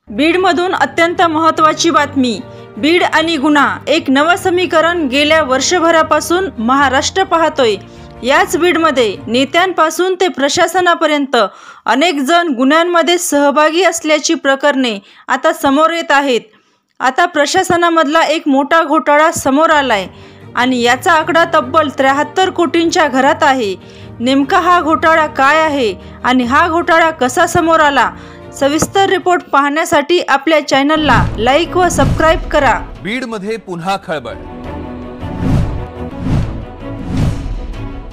बीडमधून अत्यंत महत्त्वाची बातमी। बीड आणि गुन्हा एक नवं समीकरण गेल्या वर्षभरापासून महाराष्ट्र पाहतोय। याच बीडमध्ये नेत्यांपासून ते प्रशासनापर्यंत अनेक जण गुन्ह्यांमध्ये सहभागी असल्याची प्रकरणे आता समोर येत आहेत। आता प्रशासनामधला एक मोठा घोटाळा समोर आलाय आणि याचा आकडा तब्बल 73 कोटींच्या घरात आहे। नेमका हा घोटाळा काय आहे आणि हा घोटाळा कसा समोर आला, सविस्तर रिपोर्ट पाहण्यासाठी आपल्या चॅनलला लाईक व सबस्क्राइब करा। बीडमध्ये पुन्हा खळबळ।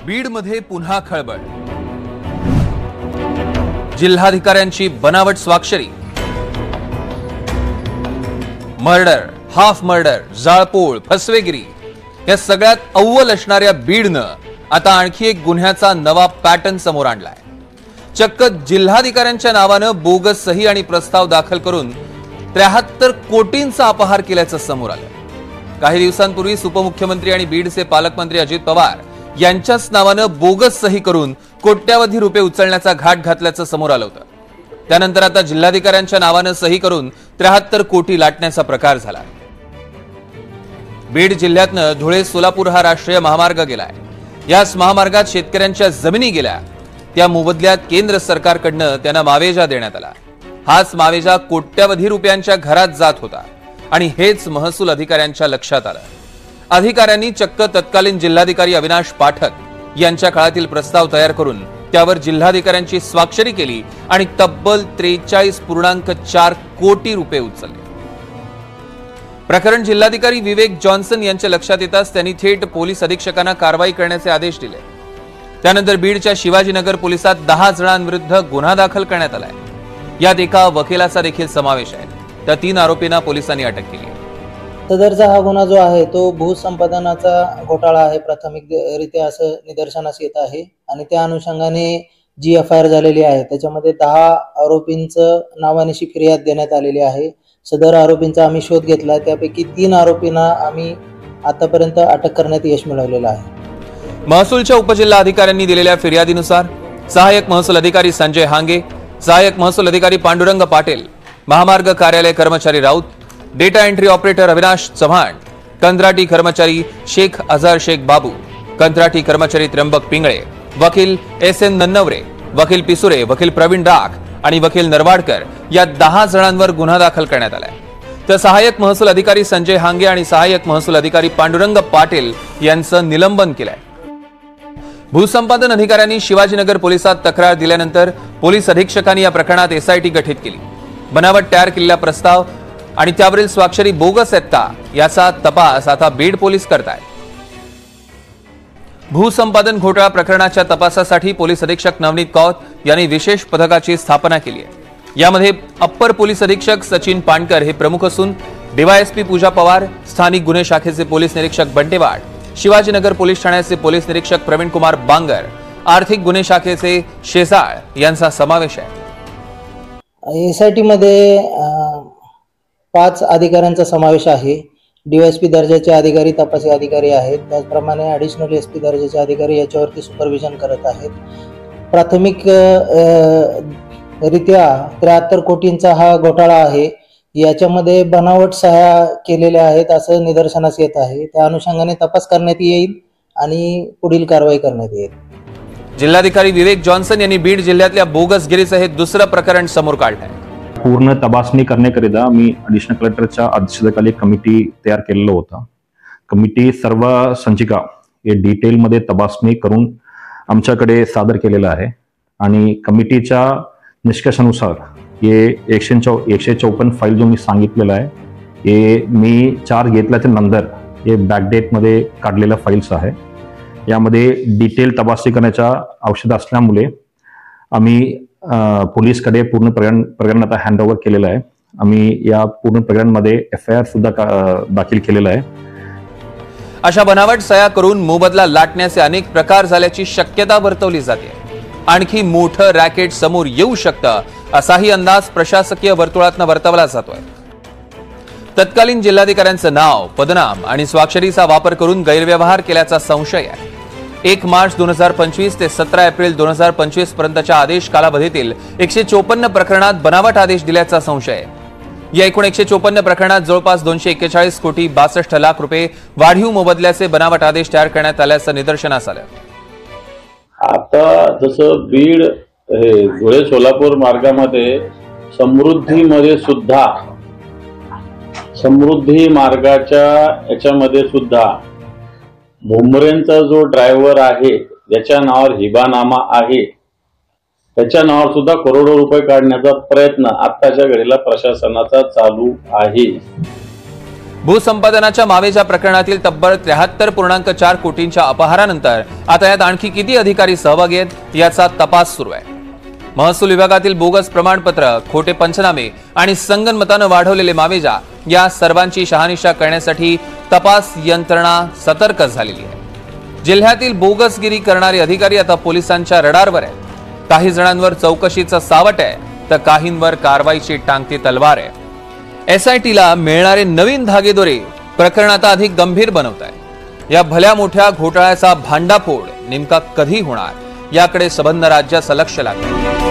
बीडमध्ये पुन्हा खळबळ। जिल्हाधिकाऱ्यांची बनावट स्वाक्षरी, मर्डर, हाफ मर्डर, जाळपोळ, फसवेगिरी या सगळ्यात अव्वल असणाऱ्या बीडनं आता आणखी एक गुन्ह्याचा नवा पॅटर्न समोर आणलाय। चक्क जिल्हाधिकाऱ्यांच्या नावानं बोगस सही आणि प्रस्ताव दाखल करून 73 कोटींचा अपहार केल्याचं समोर आलं। काही दिवसांपूर्वी उपमुख्यमंत्री आणि बीडचे पालकमंत्री अजित पवार यांच्याच नावानं बोगस सही करून कोट्यावधी रुपये उचलण्याचा घाट घातल्याचं समोर आलं होतं। त्यानंतर आता जिल्हाधिकाऱ्यांच्या नावानं सही करून 73 कोटी लाटण्याचा प्रकार झाला। बीड जिल्ह्यातनं धुळे सोलापूर हा राष्ट्रीय महामार्ग गेलाय। याच महामार्गात शेतकऱ्यांच्या जमिनी गेल्या, त्या मोबदल्यात केंद्र सरकारकडनं त्यांना मावेजा देण्यात आला। हाच मावेजा कोट्यावधी रुपयांच्या घरात जात होता आणि हेच महसूल अधिकाऱ्यांच्या लक्षात आलं। अधिकाऱ्यांनी चक्क तत्कालीन जिल्हाधिकारी अविनाश पाठक यांच्या काळातील प्रस्ताव तयार करून त्यावर जिल्हाधिकाऱ्यांची स्वाक्षरी केली आणि तब्बल 43.4 कोटी रुपये उचलले। प्रकरण जिल्हाधिकारी विवेक जॉन्सन यांच्या लक्षात येताच त्यांनी थेट पोलीस अधीक्षकांना कारवाई करण्याचे आदेश दिले। त्यानंतर बीडच्या शिवाजीनगर पोलिसात 10 जणांविरुद्ध गुन्हा दाखल करण्यात आलाय। यात एका वकिलाचा देखील समावेश आहे। त्या 3 आरोपींना पोलिसांनी अटक केली आहे। सदरचा हा गुन्हा जो आहे तो भूसंपादनाचा घोटाळा आहे, प्राथमिकरित्या असं निदर्शनास येत आहे आणि त्या अनुषंगाने जी FIR झालेली आहे त्याच्यामध्ये 10 आरोपींचं नावानिशी फिर्याद देण्यात आलेली आहे। सदर आरोपींचा आम्ही शोध घेतला, त्यापैकी 3 आरोपींना आम्ही आतापर्यंत अटक करण्यात यश मिळवलेलं आहे। महसूलच्या उपजिल्हा अधिकाऱ्यांनी दिलेल्या फिर्यादीनुसार सहाय्यक महसूल अधिकारी संजय हांगे, सहाय्यक महसूल अधिकारी पांडुरंग पाटील, महामार्ग कार्यालय कर्मचारी Raut, data entry operator Avinash Chavan, कंत्राटी कर्मचारी शेख अझहर शेख बाबू, कंत्राटी कर्मचारी त्र्यंबक पिंगळे, वकील SN नन्नवरे, वकील पिसुरे, वकील प्रवीण राख आणि वकील नरवाडकर या 10 जणांवर गुन्हा दाखल करण्यात आलाय। तर सहाय्यक महसूल अधिकारी संजय हांगे आणि सहाय्यक महसूल अधिकारी पांडुरंग पाटील यांचं निलंबन केलंय। भूसंपादन अधिकाऱ्यांनी शिवाजीनगर पोलिसात तक्रार दिल्यानंतर पोलीस अधीक्षकांनी या प्रकरणात SIT गठीत केली। बनावट तयार केलेला प्रस्ताव आणि त्यावरील स्वाक्षरी बोगस आहेत का याचा तपास आता बीड पोलीस करतायत। भूसंपादन घोटाळा प्रकरणाच्या तपासासाठी पोलीस अधीक्षक नवनीत कौत यांनी विशेष पथकाची स्थापना केली आहे। यामध्ये अप्पर पोलीस अधीक्षक सचिन पाणकर हे प्रमुख असून DYSP पूजा पवार, स्थानिक गुन्हे शाखेचे पोलीस निरीक्षक बंटेवाड, शिवाजीनगर पोलीस ठाण्याचे पोलीस निरीक्षक प्रवीण कुमार बांगर, आर्थिक गुन्हे शाखेचे शेजाळ यांचा समावेश आहे। SIT मध्ये 5 अधिकाऱ्यांचा समावेश आहे। DYSP दर्जाचे अधिकारी तपासी अधिकारी आहेत, त्याचप्रमाणे ॲडिशनल SP दर्जाचे अधिकारी याच्यावरती सुपरविजन करत आहेत। प्राथमिक रित्या 73 कोटींचा हा घोटाळा आहे। याच्यामध्ये बनावट सह्या केलेल्या आहेत असं निदर्शनास येत आहे। त्या अनुषंगाने तपास करण्यात येईल आणि पुढील कारवाई करण्यात येईल। जिल्हाधिकारी विवेक जॉन्सन यांनी बीड जिल्ह्यातल्या बोगसगिरीचं हे दुसरं प्रकरण समोर काढलंय। पूर्ण तपासणी करण्याकरिता मी ॲडिशनल कलेक्टरच्या अध्यक्षतेखाली कमिटी तयार केलेलं होतं। कमिटी सर्व संचिका हे डिटेलमध्ये तपासणी करून आमच्याकडे सादर केलेलं आहे आणि कमिटीच्या निष्कर्षानुसार हे 154 फाईल जो मी सांगितलेला आहे हे मी चार्ज घेतल्याच्या नंतर हे बॅकडेटमध्ये काढलेल्या फाईल्स आहे। यामध्ये डिटेल तपासणी करण्याच्या आवश्यकता असल्यामुळे आम्ही पोलीसकडे पूर्ण प्रकरण आता हँडओव्हर केलेलं आहे। आम्ही या पूर्ण प्रकरणामध्ये FIR सुद्धा दाखल केलेला आहे। अशा बनावट सह्या करून मोबदला लाटण्याचे अनेक प्रकार झाल्याची शक्यता वर्तवली जाते। आणखी मोठं रॅकेट समोर येऊ शकतं असाही अंदाज प्रशासकीय वर्तुळातनं वर्तवला जातोय। तत्कालीन जिल्हाधिकाऱ्यांचं नाव, पदनाम आणि स्वाक्षरीचा वापर करून गैरव्यवहार केल्याचा संशय आहे। 1 मार्च 2025 ते 17 एप्रिल 2025 पर्यंतच्या आदेश कालावधीतील 154 प्रकरणात बनावट आदेश दिल्याचा संशय आहे। या एकूण 154 प्रकरणात जवळपास 241 कोटी 62 लाख रुपये वाढीव मोबदल्याचे बनावट आदेश तयार करण्यात आल्याचं निदर्शनास आलं। आता जसं बीड हे धुळे सोलापूर मार्गामध्ये समृद्धीमध्ये सुद्धा समृद्धी मार्गाच्या याच्यामध्ये सुद्धा भुमरेंचा जो ड्रायव्हर आहे ज्याच्या नावावर हिबानामा आहे त्याच्या नावावर सुद्धा करोडो रुपये काढण्याचा प्रयत्न आत्ताच्या घडीला प्रशासनाचा चालू आहे। भूसंपादनाच्या मावेजा प्रकरणातील तब्बल 73.4 कोटींच्या अपहारानंतर आता यात आणखी किती अधिकारी सहभागी आहेत याचा तपास सुरू आहे। महसूल विभागातील बोगस प्रमाणपत्र, खोटे पंचनामे आणि संगनमतानं वाढवलेले मावेजा या सर्वांची शहानिशा करण्यासाठी तपास यंत्रणा सतर्क झालेली आहे। जिल्ह्यातील बोगसगिरी करणारे अधिकारी आता पोलिसांच्या रडारवर आहेत। काही जणांवर चौकशीचं सावट आहे तर काहींवर कारवाईची टांगती तलवार आहे। SITला मिळणारे नवीन धागेदोरे प्रकरण आता अधिक गंभीर बनवत आहे। या भल्या मोठ्या घोटाळ्याचा भांडाफोड नेमका कधी होणार याकडे संबंध राज्याचं लक्ष लागलं।